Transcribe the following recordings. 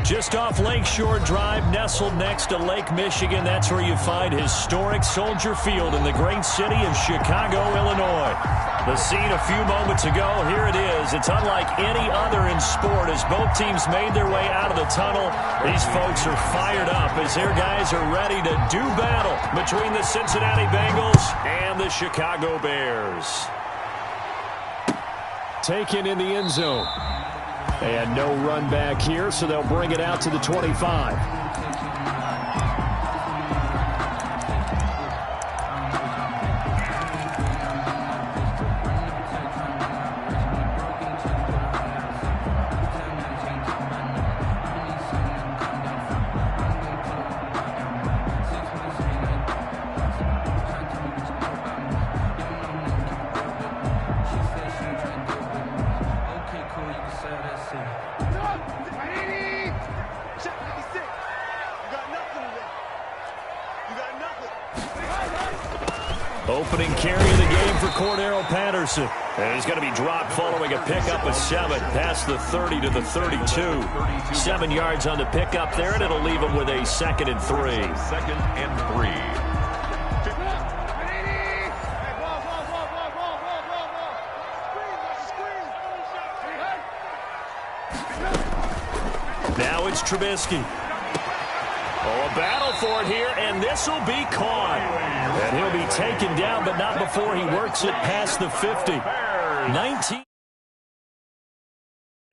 Just off Lakeshore Drive, nestled next to Lake Michigan. That's where you find historic Soldier Field in the great city of Chicago, Illinois. The scene a few moments ago, here it is. It's unlike any other in sport as both teams made their way out of the tunnel. These folks are fired up as their guys are ready to do battle between the Cincinnati Bengals and the Chicago Bears. Taken in the end zone. And no run back here, so they'll bring it out to the 25. Opening carry of the game for Cordero Patterson. And he's going to be dropped following a pickup of 7 past the 30 to the 32. 7 yards on the pickup there, and it'll leave him with a 2nd and 3. 2nd and 3. Now it's Trubisky. Oh, a battle for it here, and this will be caught. And he'll be taken down, but not before he works it past the 50. 19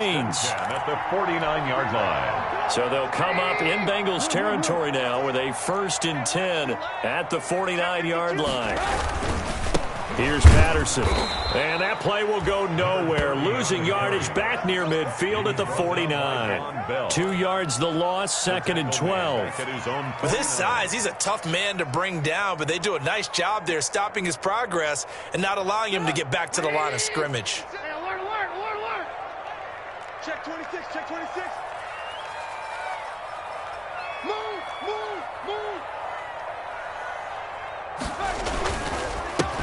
at the 49-yard line. So they'll come up in Bengals territory now with a 1st and 10 at the 49-yard line. Here's Patterson. And that play will go nowhere. Losing yardage back near midfield at the 49. 2 yards the loss, 2nd and 12. With his size, he's a tough man to bring down, but they do a nice job there stopping his progress and not allowing him to get back to the line of scrimmage. Hey, alert, alert, alert, alert. Check 26, check 26. Move, move, move.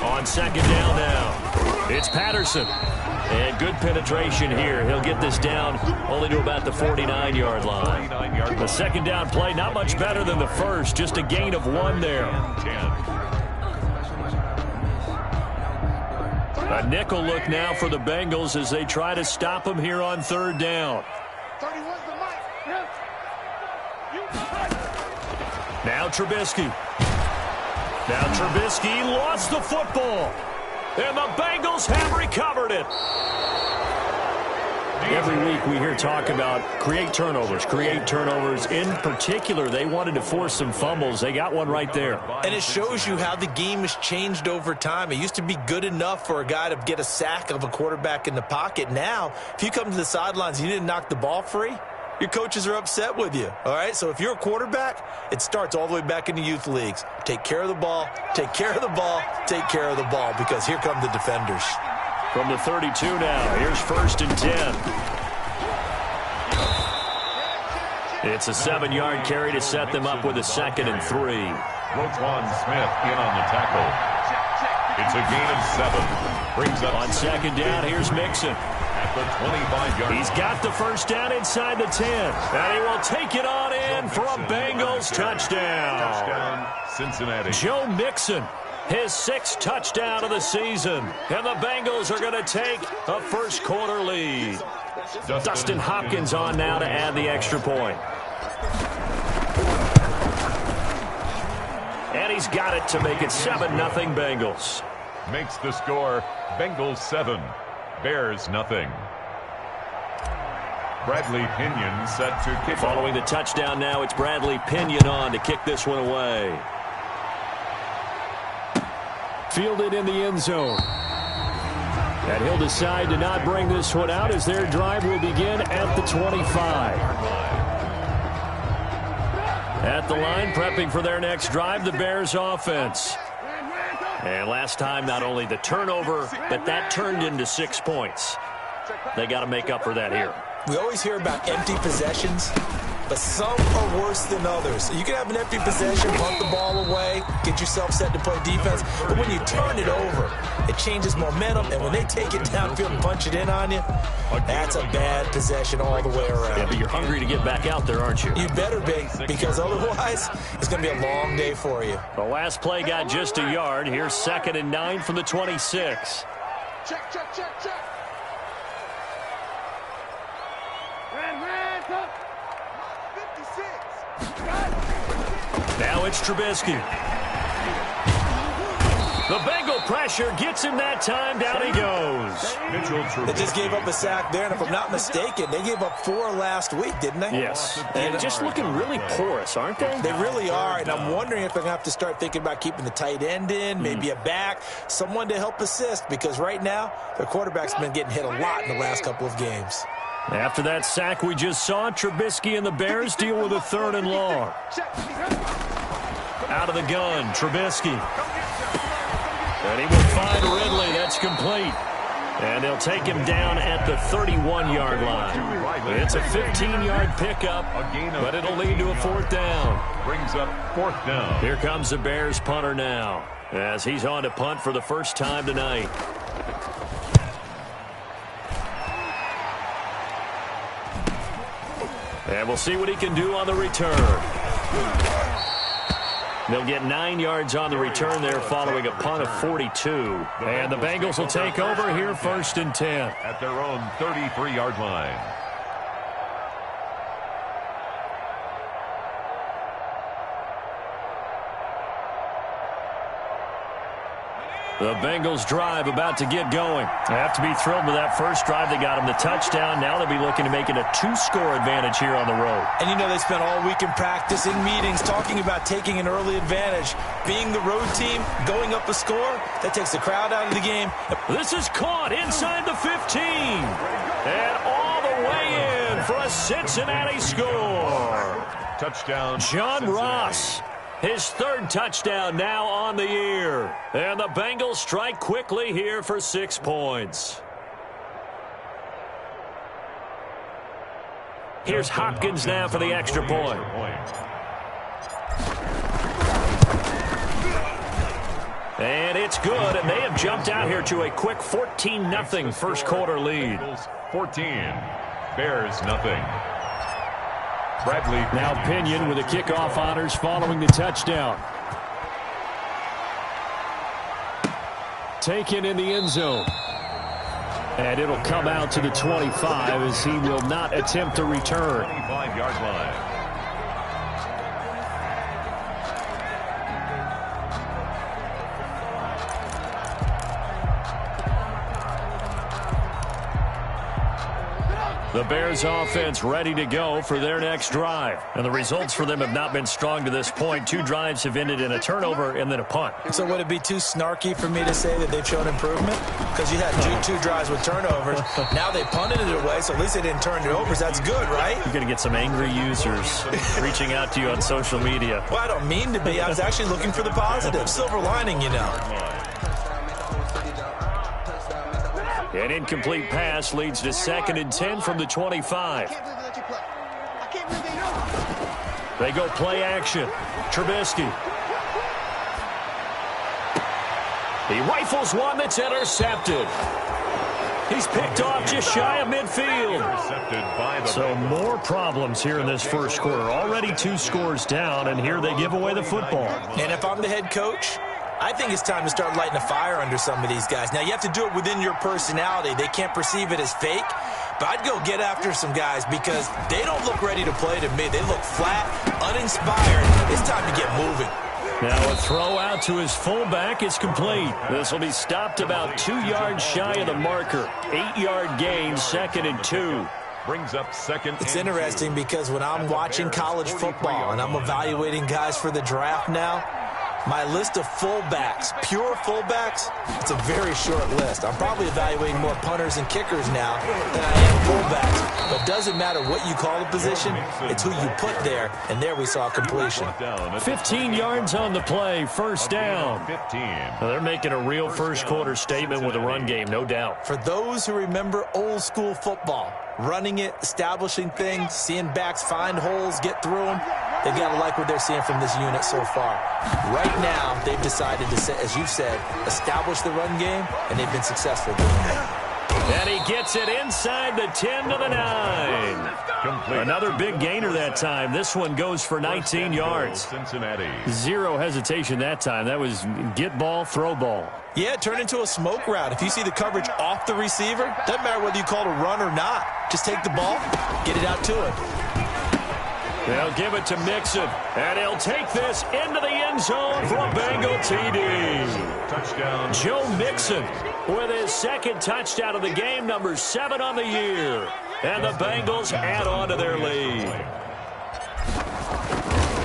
On 2nd down now, it's Patterson. And good penetration here. He'll get this down only to about the 49-yard line. The 2nd down play, not much better than the first, just a gain of 1 there. A nickel look now for the Bengals as they try to stop him here on 3rd down. Now Trubisky. Now Trubisky lost the football. And the Bengals have recovered it. Every week we hear talk about create turnovers. In particular, they wanted to force some fumbles. They got one right there. And it shows you how the game has changed over time. It used to be good enough for a guy to get a sack of a quarterback in the pocket. Now, if you come to the sidelines and you didn't knock the ball free, your coaches are upset with you, all right? So if you're a quarterback, it starts all the way back in the youth leagues. Take care of the ball, take care of the ball, take care of the ball, because here come the defenders. From the 32 now, here's 1st and 10. It's a 7-yard carry to set them up with a 2nd and 3. Roquan Smith in on the tackle. It's a gain of 7. Brings up on 2nd down, here's Mixon. At the 25-yard. He's got the 1st down inside the 10. And he will take it on in for a Bengals touchdown. Touchdown, Cincinnati. Joe Mixon, his 6th touchdown of the season. And the Bengals are going to take a 1st quarter lead. Dustin Hopkins on now to add the extra point. And he's got it to make it 7-0 Bengals. Makes the score Bengals 7. Bears nothing. Bradley Pinion set to kick. Following the touchdown now, it's Bradley Pinion on to kick this one away. Fielded in the end zone. And he'll decide to not bring this one out as their drive will begin at the 25. At the line, prepping for their next drive, the Bears offense. And last time, not only the turnover, but that turned into 6 points. They got to make up for that here. We always hear about empty possessions. but some are worse than others. You can have an empty possession, punt the ball away, get yourself set to play defense, but when you turn it over, it changes momentum, and when they take it downfield and punch it in on you, that's a bad possession all the way around. Yeah, but you're hungry to get back out there, aren't you? You better be, because otherwise, it's going to be a long day for you. The last play got just a yard. Here's 2nd and 9 from the 26. Check. Ran, go. 56. Now it's Trubisky. The Bengal pressure gets him that time. Down he goes. They just gave up a sack there, and if I'm not mistaken, they gave up 4 last week, didn't they? Yes. And just looking really porous, aren't they? They really are, and I'm wondering if they're going to have to start thinking about keeping the tight end in, maybe a back, someone to help assist, because right now, their quarterback's been getting hit a lot in the last couple of games. After that sack we just saw, Trubisky and the Bears deal with a 3rd and long. Out of the gun, Trubisky. And he will find Ridley. That's complete. And they'll take him down at the 31-yard line. It's a 15-yard pickup, but it'll lead to a 4th down. Brings up 4th down. Here comes the Bears punter now, as he's on to punt for the first time tonight. And we'll see what he can do on the return. They'll get 9 yards on the return there following a punt of 42. And the Bengals will take over here 1st and 10. At their own 33-yard line. The Bengals drive about to get going. They have to be thrilled with that first drive. They got them the touchdown. Now they'll be looking to make it a 2-score advantage here on the road. And you know they spent all week in practice, in meetings, talking about taking an early advantage. Being the road team, going up a score, that takes the crowd out of the game. This is caught inside the 15. And all the way in for a Cincinnati score. Touchdown. John Ross. His 3rd touchdown now on the year. And the Bengals strike quickly here for 6 points. Here's Hopkins now for the extra point. And it's good, and they have jumped out here to a quick 14-0 first quarter lead. 14. Bears nothing. Bradley. Now Pinion with the kickoff honors following the touchdown. Taken in the end zone. And it'll come out to the 25 as he will not attempt to return. 25-yard line. The Bears offense ready to go for their next drive. And the results for them have not been strong to this point. 2 drives have ended in a turnover and then a punt. So would it be too snarky for me to say that they've shown improvement? Because you had two drives with turnovers. Now they punted it away, so at least they didn't turn it over. So that's good, right? You're going to get some angry users reaching out to you on social media. Well, I don't mean to be. I was actually looking for the positive. Silver lining, you know. An incomplete pass leads to 2nd and 10 from the 25. They go play action. Trubisky. He rifles one that's intercepted. He's picked off just shy of midfield. So more problems here in this first quarter. Already 2 scores down, and here they give away the football. And if I'm the head coach, I think it's time to start lighting a fire under some of these guys. Now, you have to do it within your personality. They can't perceive it as fake. But I'd go get after some guys because they don't look ready to play to me. They look flat, uninspired. It's time to get moving. Now a throw out to his fullback is complete. This will be stopped about 2 yards shy of the marker. 8-yard gain, 2nd and 2. Brings up 2nd. It's interesting because when I'm watching college football and I'm evaluating guys for the draft now, my list of fullbacks, pure fullbacks, it's a very short list. I'm probably evaluating more punters and kickers now than I am fullbacks. But it doesn't matter what you call the position, it's who you put there, and there we saw completion. 15 yards on the play, first down. 15. Well, they're making a real first quarter statement with a run game, no doubt. For those who remember old school football, running it, establishing things, seeing backs find holes, get through them. They've got to like what they're seeing from this unit so far. Right now, they've decided to, as you've said, establish the run game, and they've been successful doing that. And he gets it inside the 10 to the 9. Complete. Another big gainer that time. This one goes for 19 yards. Cincinnati. Zero hesitation that time. That was get ball, throw ball. Yeah, turn into a smoke route. If you see the coverage off the receiver, doesn't matter whether you call it a run or not. Just take the ball, get it out to him. They'll give it to Mixon, and he'll take this into the end zone for a Bengal TD. Touchdown. Joe Mixon with his second touchdown of the game, number 7 on the year. And the Bengals add on to their lead.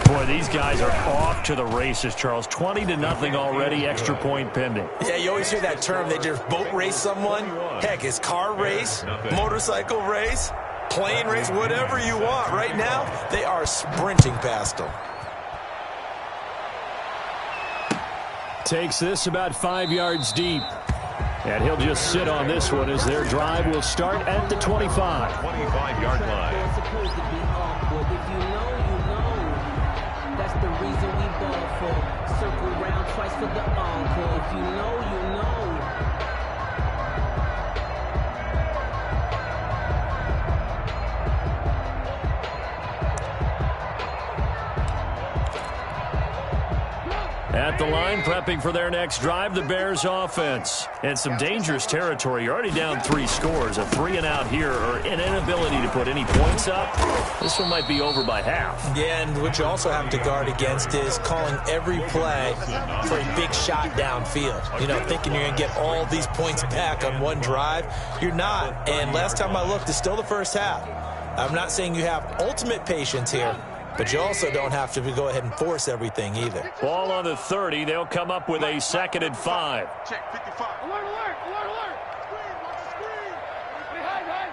Boy, these guys are off to the races, Charles. 20-0 already, extra point pending. Yeah, you always hear that term. They just boat race someone. Heck, it's car race, motorcycle race, plane race, whatever you want. Right now, they are sprinting past them. Takes this about 5 yards deep. And he'll just sit on this one as their drive will start at the 25. 25-yard line. They're supposed to be awkward. If you know, you know. That's the reason we ball for. Circle round twice for the encore. If you know, you know. At the line, prepping for their next drive, the Bears offense. And some dangerous territory. You're already down 3 scores. A 3-and-out here, or an inability to put any points up. This one might be over by half. Yeah, and what you also have to guard against is calling every play for a big shot downfield. You know, thinking you're going to get all these points back on one drive. You're not. And last time I looked, it's still the first half. I'm not saying you have ultimate patience here, but you also don't have to go ahead and force everything either. Ball on the 30. They'll come up with a 2nd and 5. Check 55. Alert, alert, alert, alert. Screen, watch the screen. Behind.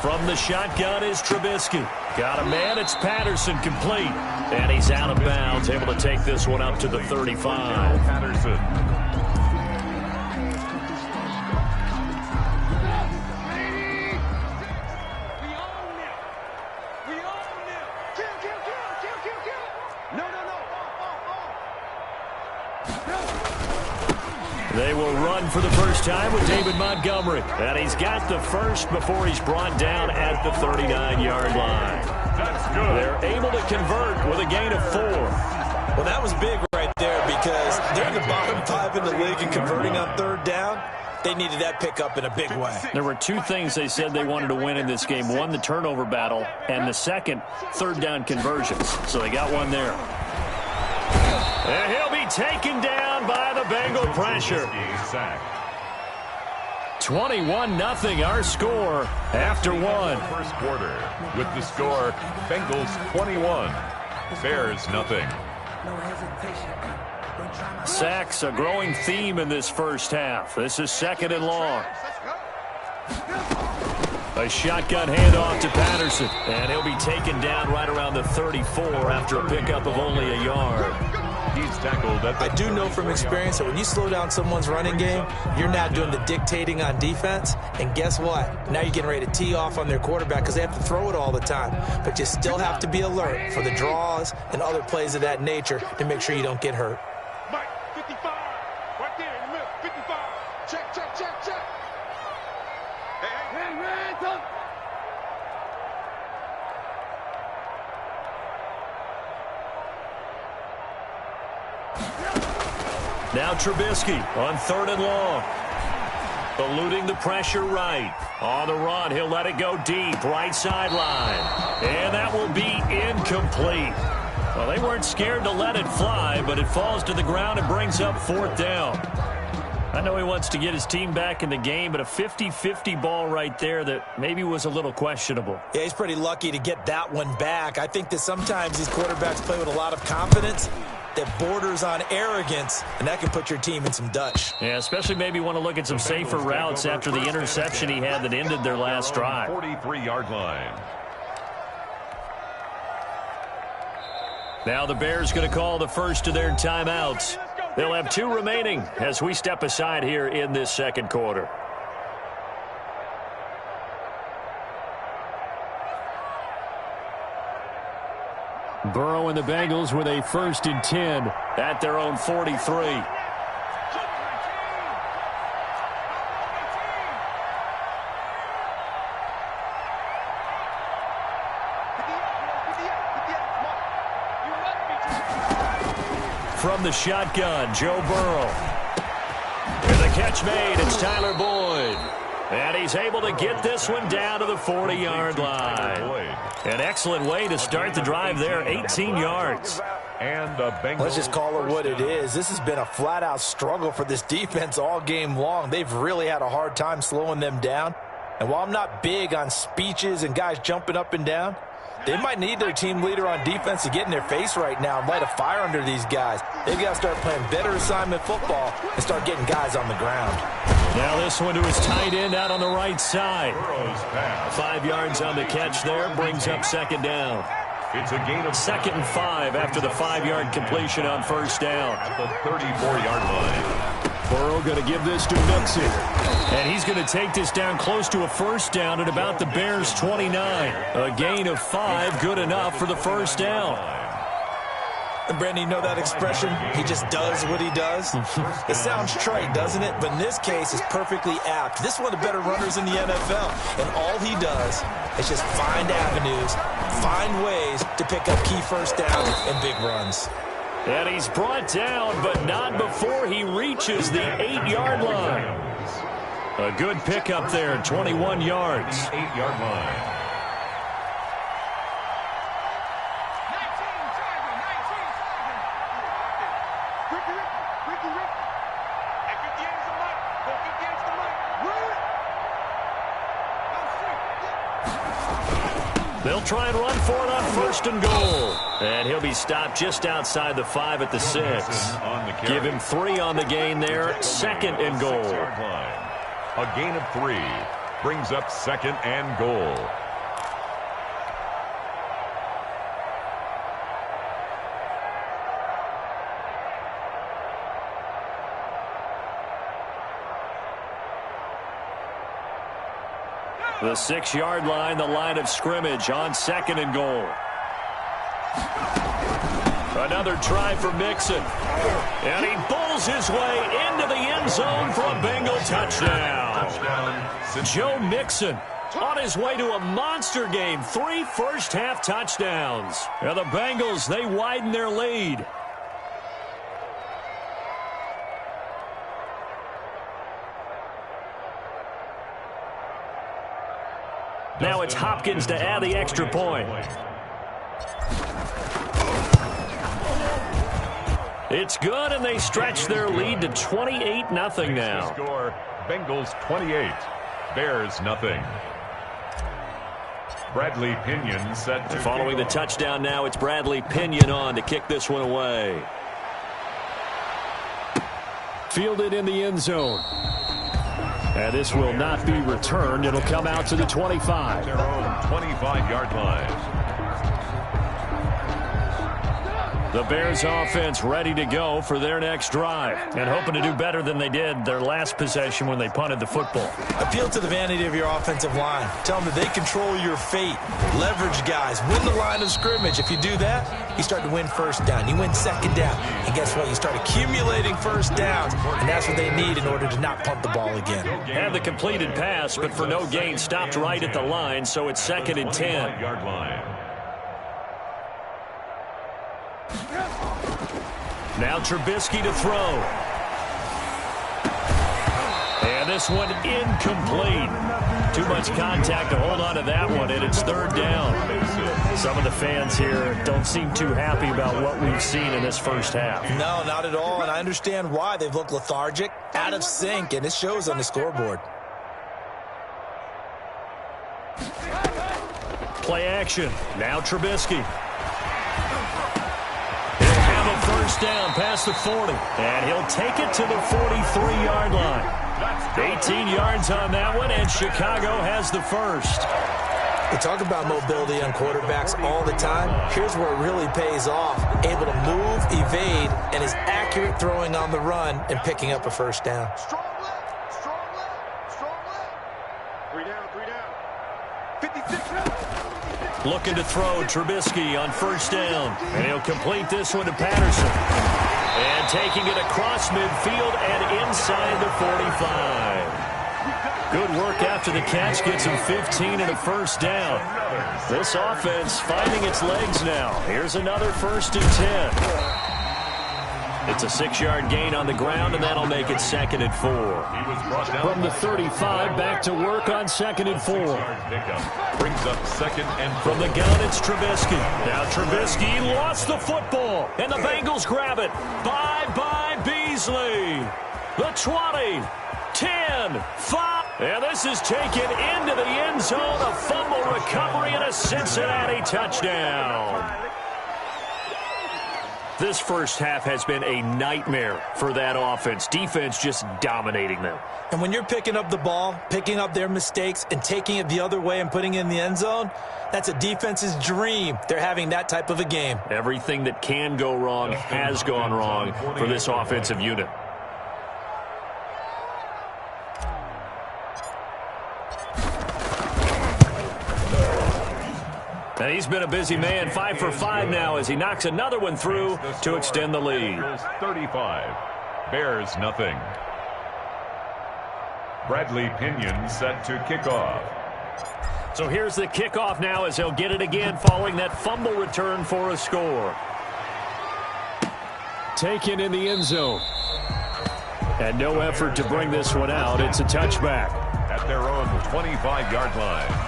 From the shotgun is Trubisky. Got a man. It's Patterson complete. And he's out of bounds, able to take this one up to the 35. Patterson. They will run for the first time with David Montgomery. And he's got the first before he's brought down at the 39-yard line. That's good. They're able to convert with a gain of 4. Well, that was big right there because they're in the bottom 5 in the league and converting on 3rd down. They needed that pickup in a big way. There were 2 things they said they wanted to win in this game. One, the turnover battle, and the second, 3rd down conversions. So they got one there. And he'll be taken down by the Bengal pressure. 21-0 our score after 1. First quarter with the score Bengals 21, Bears nothing. Sacks, a growing theme in this first half. This is 2nd and long. A shotgun handoff to Patterson, and he'll be taken down right around the 34 after a pickup of only a yard. He's tackled at the I do know from experience that when you slow down someone's running game, you're not doing the dictating on defense. And guess what? Now you're getting ready to tee off on their quarterback because they have to throw it all the time. But you still have to be alert for the draws and other plays of that nature to make sure you don't get hurt. Mike, 55. Right there in the middle. 55. Check, check, check, check. Hey, hands up. Now Trubisky on 3rd and long. Eluding the pressure right. On the run, he'll let it go deep, right sideline. And that will be incomplete. Well, they weren't scared to let it fly, but it falls to the ground and brings up 4th down. I know he wants to get his team back in the game, but a 50-50 ball right there that maybe was a little questionable. Yeah, he's pretty lucky to get that one back. I think that sometimes these quarterbacks play with a lot of confidence that borders on arrogance, and that can put your team in some Dutch. Yeah, especially maybe want to look at some safer routes after the interception he had that ended their last drive. 43-yard line. Now the Bears going to call the first of their timeouts. They'll have 2 remaining as we step aside here in this 2nd quarter. Burrow and the Bengals with a 1st and 10 at their own 43. From the shotgun, Joe Burrow. And the catch made, it's Tyler Boyd. And he's able to get this one down to the 40-yard line. An excellent way to start the drive there, 18 yards. And the Bengals. Let's just call it what it is. This has been a flat-out struggle for this defense all game long. They've really had a hard time slowing them down. And while I'm not big on speeches and guys jumping up and down, they might need their team leader on defense to get in their face right now and light a fire under these guys. They've got to start playing better assignment football and start getting guys on the ground. Now this one to his tight end out on the right side. 5 yards on the catch there, brings up 2nd down. It's a gain of 2nd and 5 after the 5-yard completion on 1st down. at the 34-yard line. Burrow going to give this to Mixon. And he's going to take this down close to a 1st down at about the Bears' 29. A gain of 5, good enough for the 1st down. And Brandon, you know that expression? He just does what he does? It sounds trite, doesn't it? But in this case, it's perfectly apt. This is one of the better runners in the NFL. And all he does is just find avenues, find ways to pick up key 1st downs and big runs. And he's brought down, but not before he reaches the 8-yard line. A good pickup there, 21 yards. 8-yard line. They'll try and run for it on 1st and goal. And he'll be stopped just outside the 5 at the 6. Give him 3 on the gain there. 2nd and goal. A gain of 3 brings up 2nd and goal. The 6-yard line, the line of scrimmage on 2nd and goal. Another try for Mixon. And he bowls his way into the end zone for a Bengal touchdown. Joe Mixon on his way to a monster game. 3 first-half touchdowns. And the Bengals, they widen their lead. Now it's Hopkins to add the extra point. It's good, and they stretch their lead to 28-0 now. Score, Bengals 28, Bears nothing. Bradley Pinion set to following the touchdown now, it's Bradley Pinion on to kick this one away. Fielded in the end zone. And this will not be returned. It'll come out to the 25. their own 25-yard line. The Bears offense ready to go for their next drive and hoping to do better than they did their last possession when they punted the football. Appeal to the vanity of your offensive line. Tell them that they control your fate. Leverage guys. Win the line of scrimmage. If you do that, you start to win 1st down. You win 2nd down. And guess what? You start accumulating 1st downs. And that's what they need in order to not punt the ball again. Had the completed pass, but for no gain, stopped right at the line, so it's 2nd and 10. Yard line. Now Trubisky to throw. And this one incomplete. Too much contact to hold on to that one, and it's 3rd down. Some of the fans here don't seem too happy about what we've seen in this first half. No, not at all, and I understand why. They've looked lethargic, out of sync, and it shows on the scoreboard. Play action. Now Trubisky. 1st down past the 40. And he'll take it to the 43-yard line. 18 yards on that one, and Chicago has the first. We talk about mobility on quarterbacks all the time. Here's where it really pays off. Able to move, evade, and is accurate throwing on the run and picking up a 1st down. Strong left, strong left, strong left. 3 down, 3 down. 56 left, 56. Looking to throw Trubisky on first down. And he'll complete this one to Patterson. And taking it across midfield and inside the 45. Good work after the catch. Gets him 15 and a first down. This offense finding its legs now. Here's another 1st and 10. It's a 6-yard gain on the ground, and that'll make it 2nd and 4. From the 35, back to work on 2nd and 4. Brings up 2nd and 4. From the gun, it's Trubisky. Now Trubisky lost the football, and the Bengals grab it. Bye-bye, Beasley. The 20, 10, 5. And this is taken into the end zone. A fumble recovery and a Cincinnati touchdown. This first half has been a nightmare for that offense. Defense just dominating them. And when you're picking up the ball, picking up their mistakes, and taking it the other way and putting it in the end zone, that's a defense's dream. They're having that type of a game. Everything that can go wrong has gone wrong for this offensive unit. And he's been a busy man, 5 for 5 now as he knocks another one through to extend the lead. 35, Bears nothing. Bradley Pinion set to kick off. So here's the kickoff now as he'll get it again following that fumble return for a score. Taken in the end zone. And no effort to bring this one out. It's a touchback. At their own 25-yard line.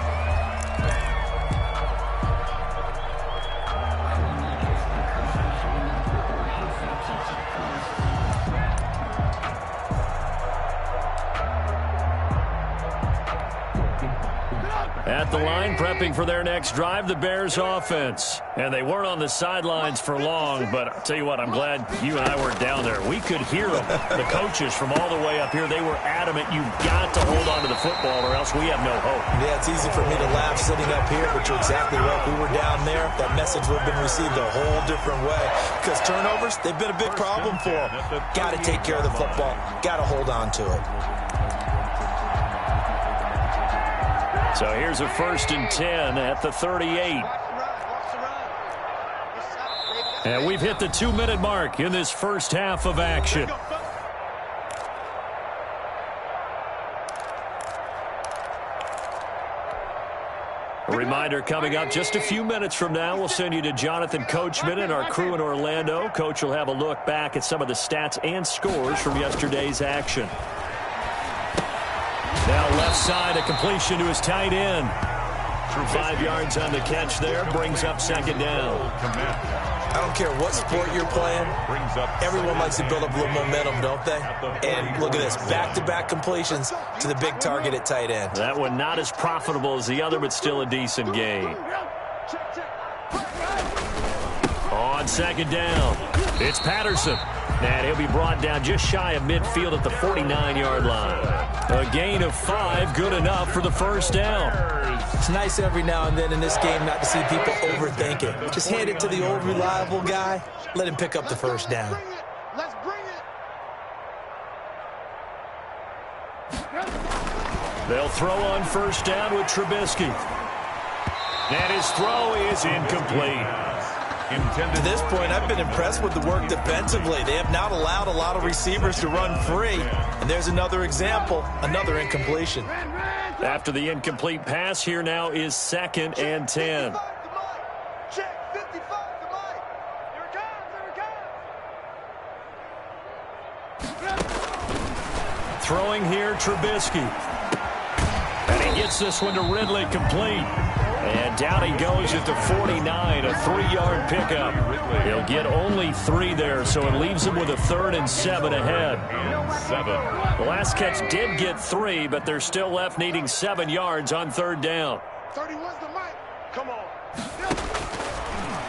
At the line, prepping for their next drive, the Bears offense. And they weren't on the sidelines for long, but I'll tell you what, I'm glad you and I weren't down there. We could hear them, the coaches from all the way up here. They were adamant, you've got to hold on to the football or else we have no hope. Yeah, it's easy for me to laugh sitting up here, but you're exactly right. If we were down there, that message would have been received a whole different way. Because turnovers, they've been a big problem for them. Got to take care of the football. Got to hold on to it. So here's a 1st and 10 at the 38. And we've hit the 2-minute mark in this first half of action. A reminder coming up just a few minutes from now, we'll send you to Jonathan Coachman and our crew in Orlando. Coach will have a look back at some of the stats and scores from yesterday's action. Now left side, a completion to his tight end. 5 yards on the catch there, brings up 2nd down. I don't care what sport you're playing. Everyone likes to build up a little momentum, don't they? And look at this, back-to-back completions to the big target at tight end. That one not as profitable as the other, but still a decent gain. On 2nd down, it's Patterson. And he'll be brought down just shy of midfield at the 49-yard line. A gain of 5, good enough for the first down. It's nice every now and then in this game not to see people overthink it. Just hand it to the old reliable guy. Let him pick up the first down. Let's bring it. They'll throw on first down with Trubisky. And his throw is incomplete. To this point, I've been impressed with the work defensively. They have not allowed a lot of receivers to run free. And there's another example, another incompletion. After the incomplete pass, here now is 2nd and 10. Check 55 to Mike. Here it comes. Throwing here, Trubisky. And he gets this one to Ridley complete. And down he goes at the 49, a 3-yard pickup. He'll get only 3 there, so it leaves him with a 3rd and 7 ahead. The last catch did get 3, but they're still left needing 7 yards on 3rd down. 31's the mic. Come on.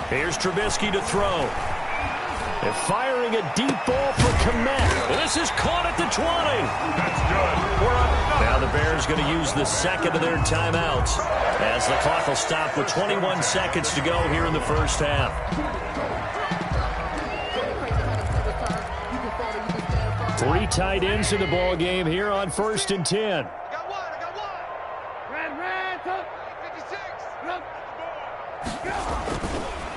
Here's Trubisky to throw. They're firing a deep ball for Kmet. This is caught at the 20. That's good. Now the Bears going to use the second of their timeouts as the clock will stop with 21 seconds to go here in the first half. Three tight ends in the ball game here on 1st and 10. I got one. Red, 56.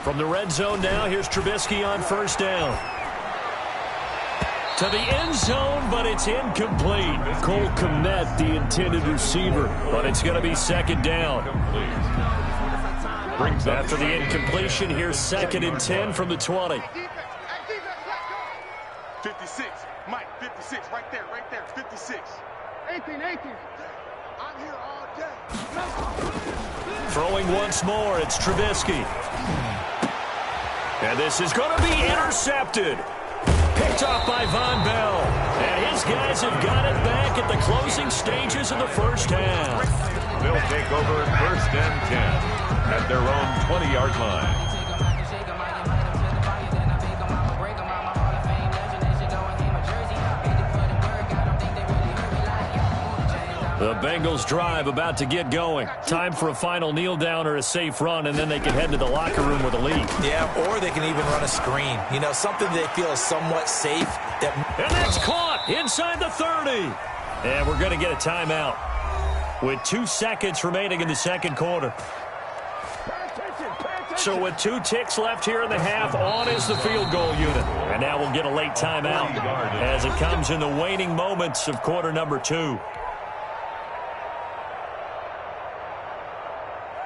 From the red zone now, here's Trubisky on first down. To the end zone, but it's incomplete. Cole Kmet, the intended receiver, but it's going to be second down. After the incompletion, here's 2nd and 10 from the 20. 56. Mike, 56. Right there, 56. 18. I'm here all day. Throwing once more, it's Trubisky. And this is going to be intercepted. Picked off by Von Bell. And his guys have got it back at the closing stages of the first half. They'll take over 1st and 10 at their own 20-yard line. The Bengals drive about to get going. Time for a final kneel down or a safe run, and then they can head to the locker room with a lead. Yeah, or they can even run a screen. You know, something they feel is somewhat safe. And that's caught inside the 30. And we're going to get a timeout with 2 seconds remaining in the second quarter. So with 2 ticks left here in the half, on is the field goal unit. And now we'll get a late timeout as it comes in the waning moments of quarter number 2.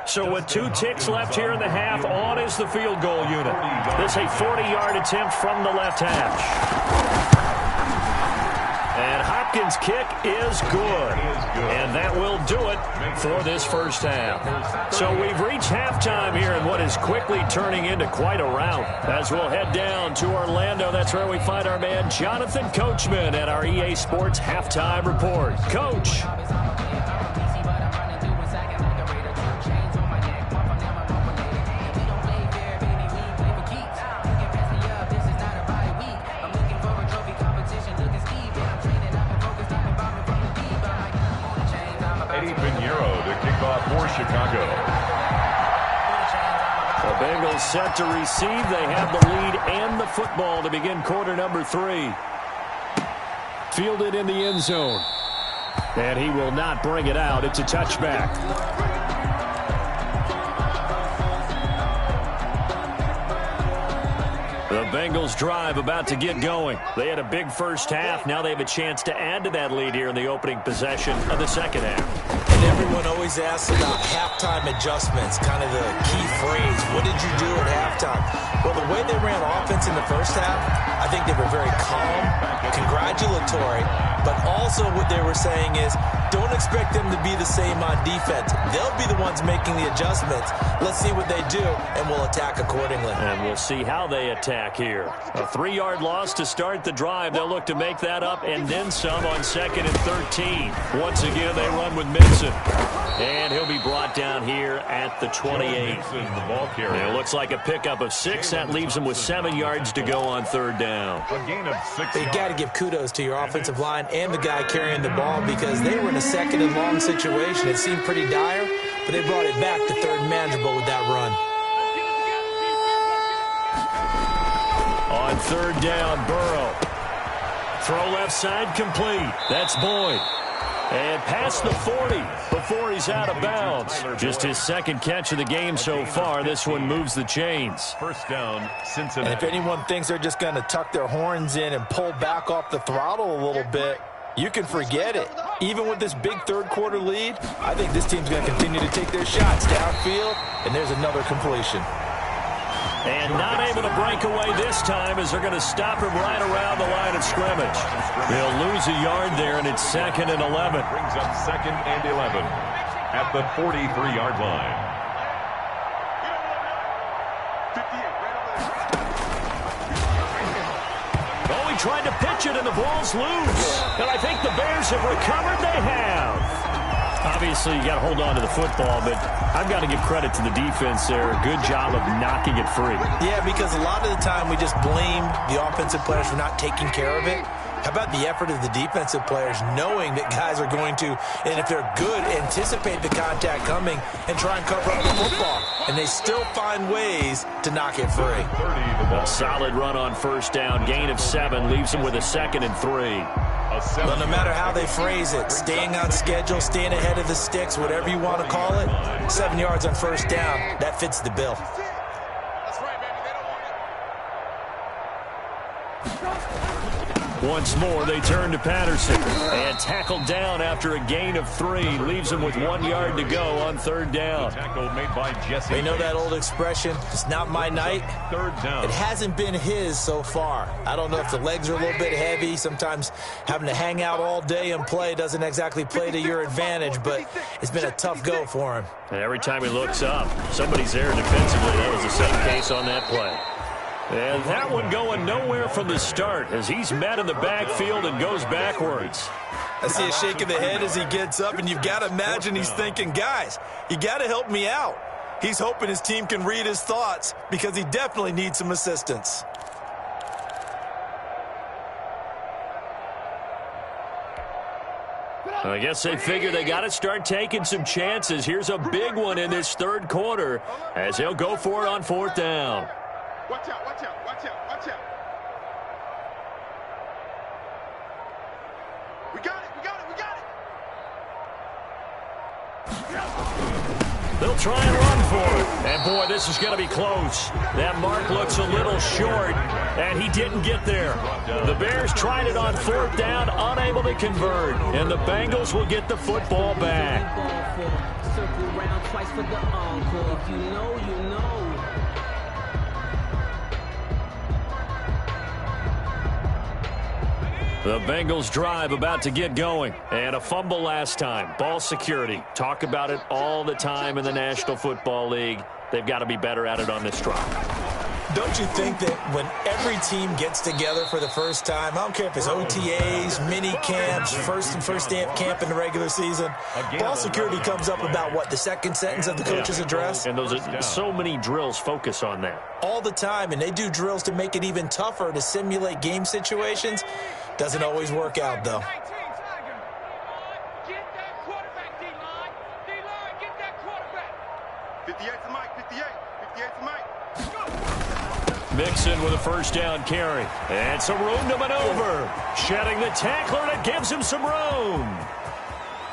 So with 2 ticks left here in the half, on is the field goal unit. This a 40-yard attempt from the left hash. And Hopkins' kick is good. And that will do it for this first half. So we've reached halftime here in what is quickly turning into quite a rout. As we'll head down to Orlando, that's where we find our man Jonathan Coachman at our EA Sports Halftime Report. Coach. For Chicago. The Bengals set to receive. They have the lead and the football to begin quarter number 3. Fielded in the end zone. And he will not bring it out. It's a touchback. The Bengals drive about to get going. They had a big first half. Now they have a chance to add to that lead here in the opening possession of the second half. And everyone always asks about halftime adjustments, kind of the key phrase. What did you do at halftime? Well, the way they ran offense in the first half, I think they were very calm, congratulatory, but also what they were saying is don't expect them to be the same on defense. They'll be the ones making the adjustments. Let's see what they do, and we'll attack accordingly. And we'll see how they attack here. A 3-yard loss to start the drive. They'll look to make that up and then some on 2nd and 13. Once again, they run with Mixon. And he'll be brought down here at the 28. And it looks like a pickup of 6. That leaves them with 7 yards to go on 3rd down. A gain of 6. You got to give kudos to your offensive line and the guy carrying the ball because they were in a 2nd and long situation. It seemed pretty dire, but they brought it back to 3rd manageable with that run. On 3rd down, Burrow. Throw left side complete. That's Boyd. And past the 40 before he's out of bounds. Just his 2nd catch of the game so far. This one moves the chains. First down, Cincinnati. And if anyone thinks they're just going to tuck their horns in and pull back off the throttle a little bit, you can forget it. Even with this big 3rd quarter lead, I think this team's going to continue to take their shots downfield, and there's another completion. And not able to break away this time as they're going to stop him right around the line of scrimmage. They'll lose a yard there, and it's 2nd and 11. Brings up 2nd and 11 at the 43-yard line. Oh, he tried to pitch it, and the ball's loose. And I think the Bears have recovered. They have. Obviously, you got to hold on to the football, but I've got to give credit to the defense there. A good job of knocking it free. Yeah, because a lot of the time we just blame the offensive players for not taking care of it. How about the effort of the defensive players knowing that guys are going to, and if they're good, anticipate the contact coming and try and cover up the football. And they still find ways to knock it free. A solid run on 1st down. Gain of 7 leaves them with a 2nd and 3. But no matter how they phrase it, staying on schedule, staying ahead of the sticks, whatever you want to call it, 7 yards on first down, that fits the bill. Once more, they turn to Patterson. And tackled down after a gain of 3. Leaves him with 1 yard to go on third down. Tackle made by Jesse. They know that old expression, it's not my night. Third down. It hasn't been his so far. I don't know if the legs are a little bit heavy. Sometimes having to hang out all day and play doesn't exactly play to your advantage, but it's been a tough go for him. And every time he looks up, somebody's there defensively. That was the same case on that play. And that one going nowhere from the start as he's met in the backfield and goes backwards. I see a shake of the head as he gets up, and you've got to imagine he's thinking, guys, you got to help me out. He's hoping his team can read his thoughts because he definitely needs some assistance. I guess they figure they got to start taking some chances. Here's a big one in this third quarter as they'll go for it on fourth down. Watch out, watch out, watch out, watch out. We got it, we got it, we got it. They'll try and run for it. And, boy, this is going to be close. That mark looks a little short, and he didn't get there. The Bears tried it on fourth down, unable to convert. And the Bengals will get the football back. Circle round twice for the encore. If you know, you know. The Bengals drive about to get going. And a fumble last time. Ball security. Talk about it all the time in the National Football League. They've got to be better at it on this drive. Don't you think that when every team gets together for the first time, I don't care if it's OTAs, mini camps, first day of camp in the regular season, ball security comes up about, what, the second sentence of the coach's address? And those are so many drills focus on that. All the time, and they do drills to make it even tougher to simulate game situations. Doesn't always work out, though. Get that quarterback, D-line. D-line, get that quarterback. 58 to Mike, 58. 58 to Mike. Mixon with a first down carry. And some room to maneuver. Shedding the tackler, and it gives him some room.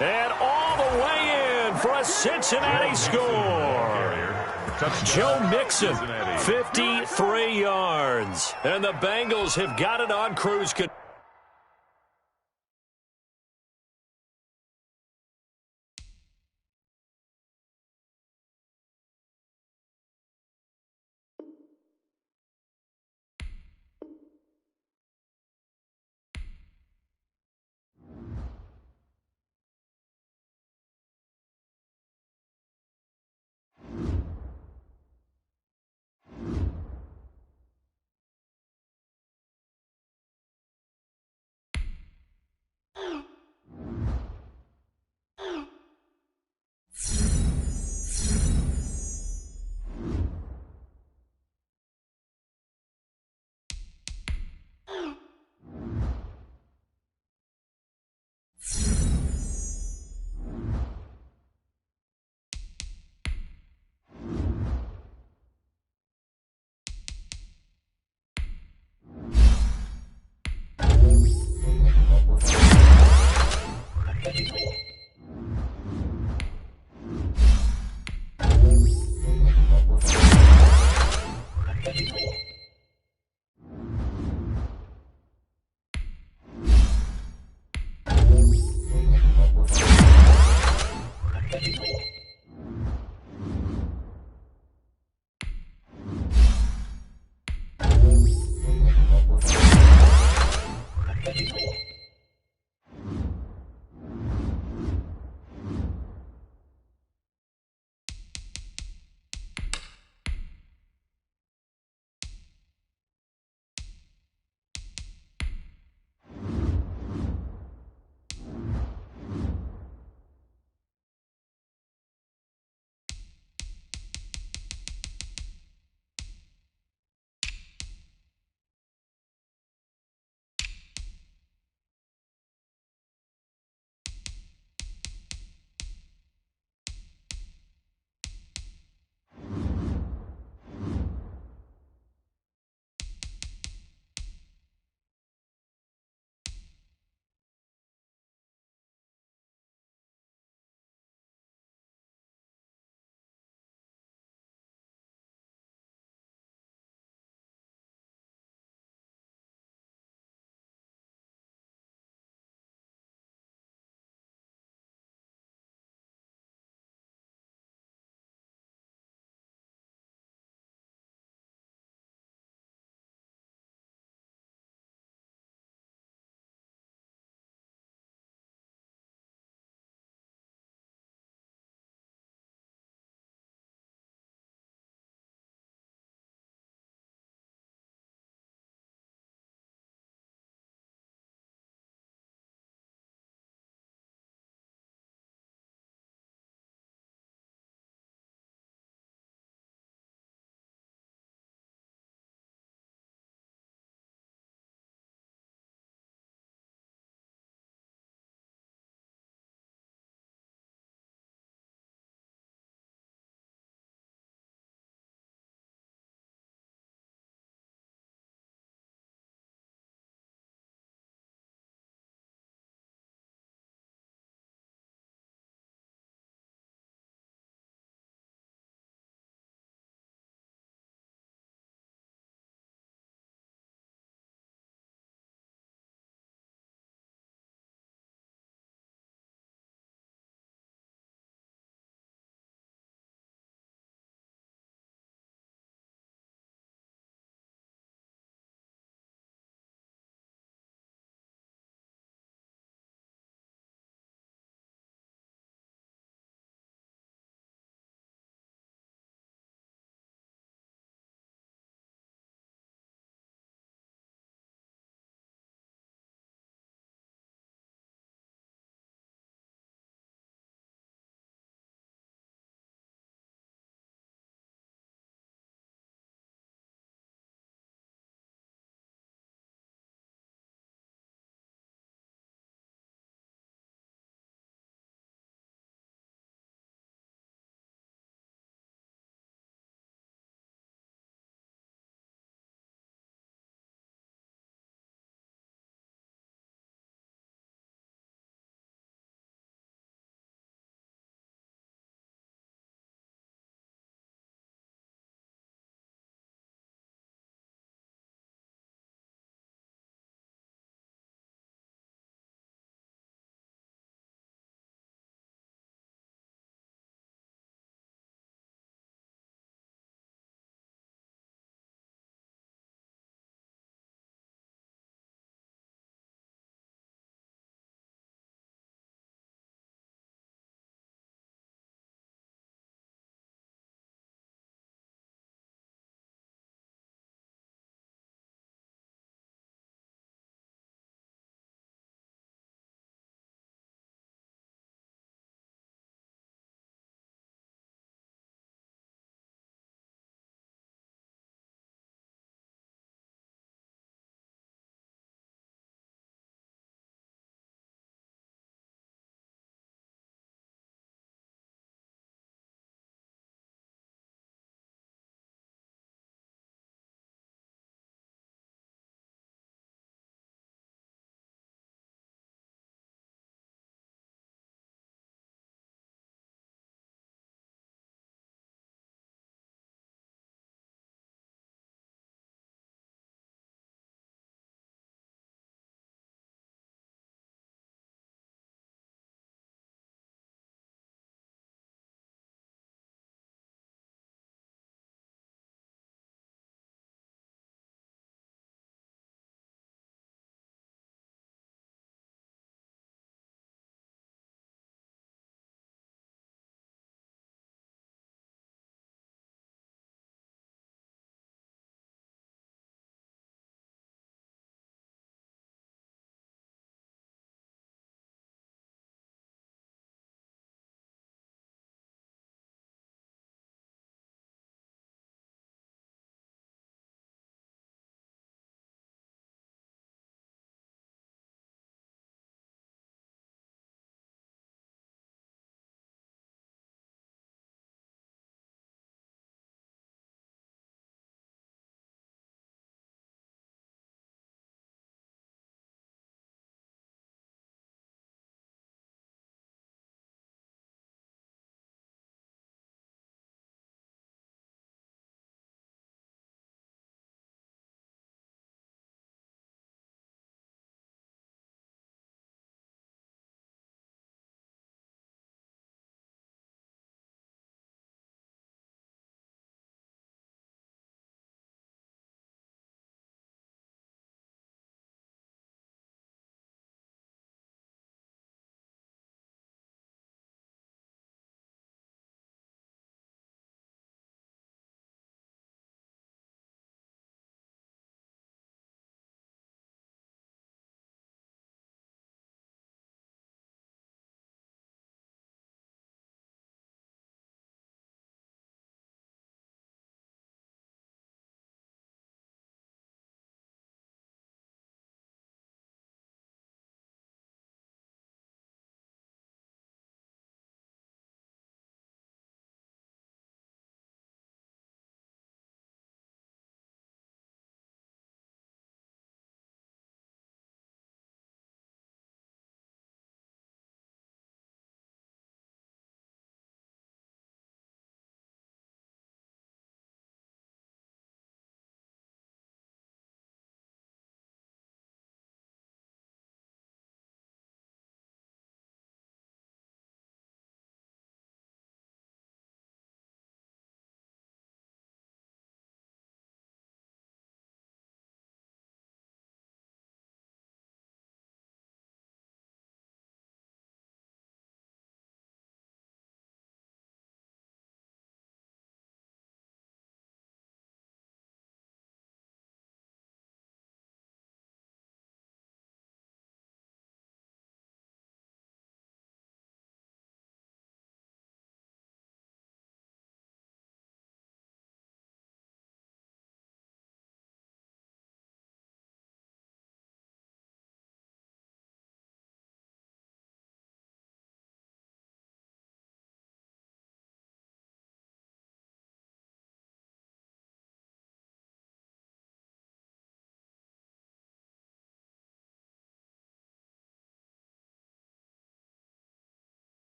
And all the way in for a Cincinnati score. Joe Mixon, 53 yards. And the Bengals have got it on cruise control.